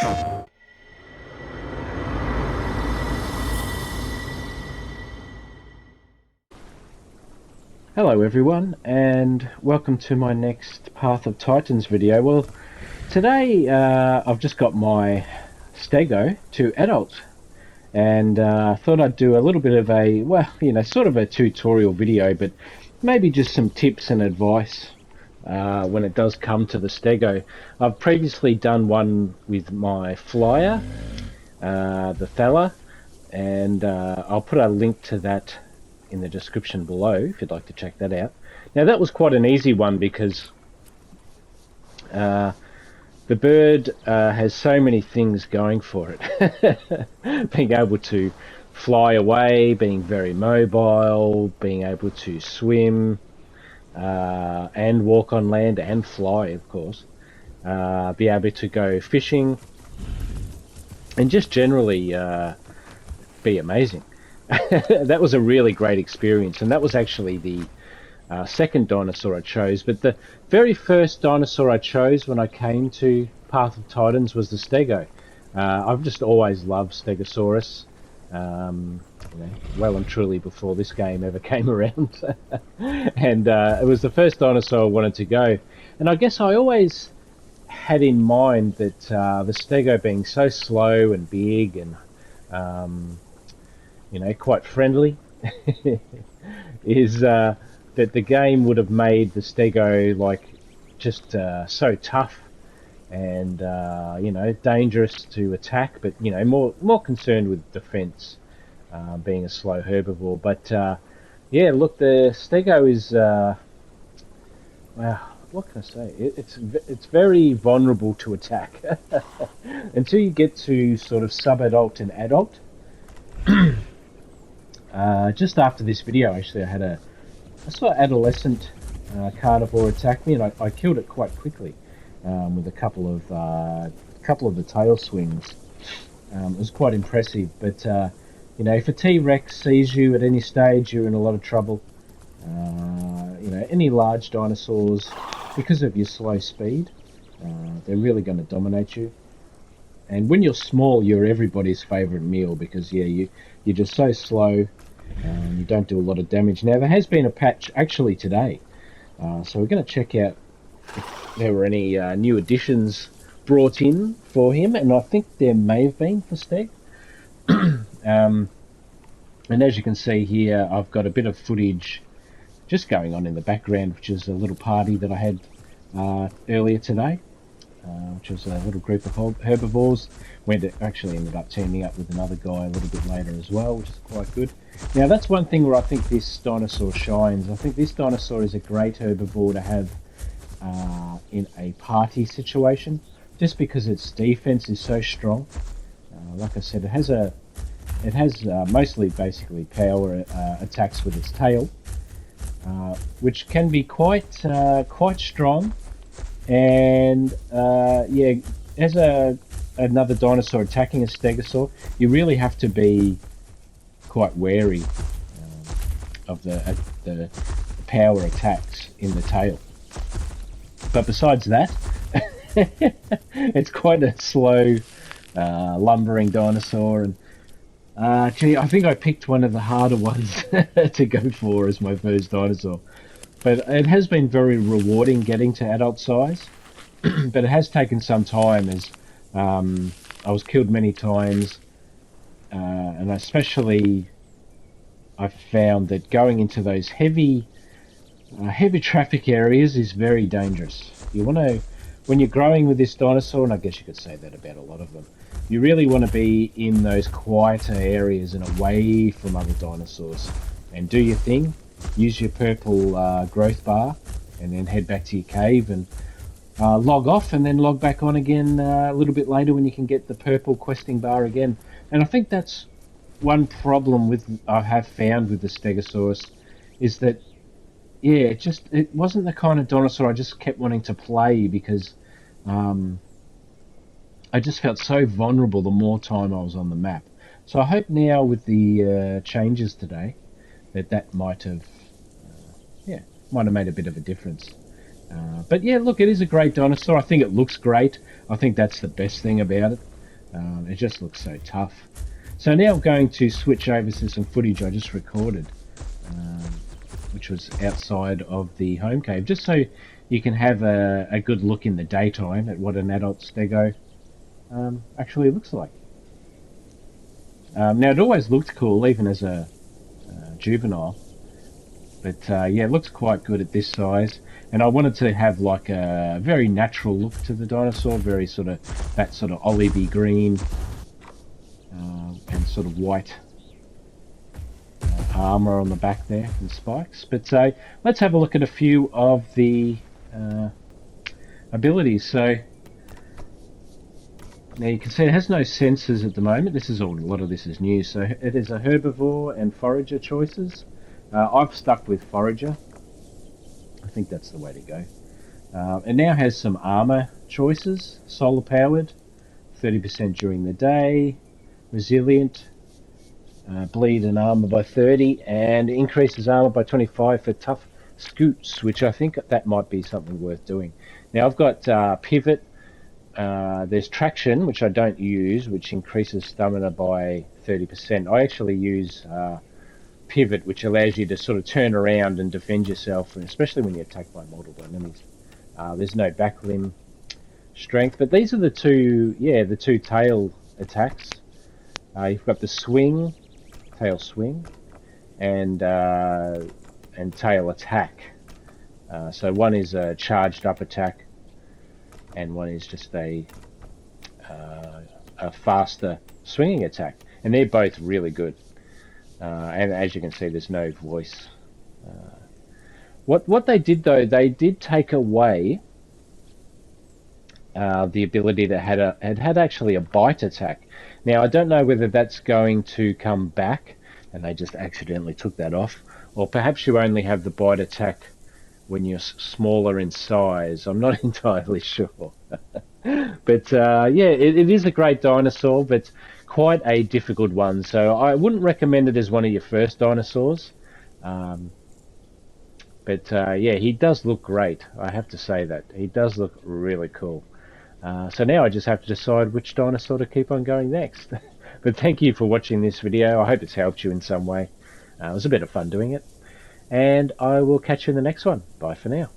Hello everyone, and welcome to my next Path of Titans video. Well, today I've just got my Stego to adult, and I thought I'd do a little bit of a, well, sort of a tutorial video, but maybe just some tips and advice when it does come to the Stego. I've previously done one with my flyer, the Thala, and I'll put a link to that in the description below if you'd like to check that out. Now that was quite an easy one because the bird has so many things going for it. Being able to fly away, being very mobile, being able to swim and walk on land and fly, of course, be able to go fishing and just generally be amazing. That was a really great experience, and that was actually the second dinosaur I chose. But the very first dinosaur I chose when I came to Path of Titans was the Stego. I've just always loved Stegosaurus, well and truly before this game ever came around. And it was the first dinosaur I wanted to go. And I guess I always had in mind that the Stego being so slow and big and quite friendly, is that the game would have made the Stego like just so tough and dangerous to attack, but more concerned with defense, being a slow herbivore. But yeah, look, the Stego is wow, what can I say? It's very vulnerable to attack until you get to sort of sub-adult and adult. Just after this video, actually, I saw an adolescent carnivore attack me, and I killed it quite quickly with a couple of the tail swings. It was quite impressive, but if a T-Rex sees you at any stage, you're in a lot of trouble. Any large dinosaurs, because of your slow speed, they're really going to dominate you. And when you're small, you're everybody's favourite meal because you're just so slow. You don't do a lot of damage. Now there has been a patch actually today, so we're going to check out if there were any new additions brought in for him, and I think there may have been for Steg. And as you can see here, I've got a bit of footage just going on in the background, which is a little party that I had earlier today, which was a little group of herbivores. Actually ended up teaming up with another guy a little bit later as well, which is quite good. Now that's one thing where I think this dinosaur shines. I think this dinosaur is a great herbivore to have in a party situation, just because its defense is so strong. Like I said, it has mostly basically power attacks with its tail, which can be quite strong. And yeah, as another dinosaur attacking a stegosaur, you really have to be quite wary of the power attacks in the tail. But besides that, it's quite a slow, lumbering dinosaur. And gee, I think I picked one of the harder ones to go for as my first dinosaur. But it has been very rewarding getting to adult size. But it has taken some time, as I was killed many times, and especially I found that going into those heavy traffic areas is very dangerous. You want to, when you're growing with this dinosaur, and I guess you could say that about a lot of them, you really want to be in those quieter areas and away from other dinosaurs, and do your thing. Use your purple growth bar, and then head back to your cave and log off, and then log back on again a little bit later when you can get the purple questing bar again. And I think that's one problem I have found with the Stegosaurus, is that yeah, it wasn't the kind of dinosaur I just kept wanting to play, because I just felt so vulnerable the more time I was on the map. So I hope now with the changes today that might have made a bit of a difference. But yeah, look, it is a great dinosaur. I think it looks great. I think that's the best thing about it. It just looks so tough. So now I'm going to switch over to some footage I just recorded, which was outside of the home cave, just so you can have a good look in the daytime at what an adult stego actually looks like. Now, it always looked cool, even as a juvenile, but yeah, it looks quite good at this size. And I wanted to have like a very natural look to the dinosaur, very sort of that sort of olivey green and sort of white armor on the back there and spikes. But let's have a look at a few of the abilities. So now you can see it has no sensors at the moment. This is all, a lot of this is new. So it is a herbivore and forager choices. I've stuck with forager. I think that's the way to go. It now has some armor choices. Solar powered, 30% during the day. Resilient, bleed and armor by 30, and increases armor by 25 for tough scoots, which I think that might be something worth doing. Now I've got pivot. There's traction, which I don't use, which increases stamina by 30%. I actually use pivot, which allows you to sort of turn around and defend yourself, and especially when you're attacked by multiple enemies. There's no back limb strength, but these are the two, the two tail attacks. You've got the swing, tail swing, and tail attack. So one is a charged up attack, and one is just a faster swinging attack, and they're both really good. And as you can see, there's no voice. What they did though, they did take away the ability that had actually a bite attack. Now I don't know whether that's going to come back, and they just accidentally took that off, or perhaps you only have the bite attack when you're smaller in size. I'm not entirely sure. But yeah, it is a great dinosaur, but quite a difficult one. So I wouldn't recommend it as one of your first dinosaurs. But yeah, he does look great. I have to say that. He does look really cool. So now I just have to decide which dinosaur to keep on going next. But thank you for watching this video. I hope it's helped you in some way. It was a bit of fun doing it. And I will catch you in the next one. Bye for now.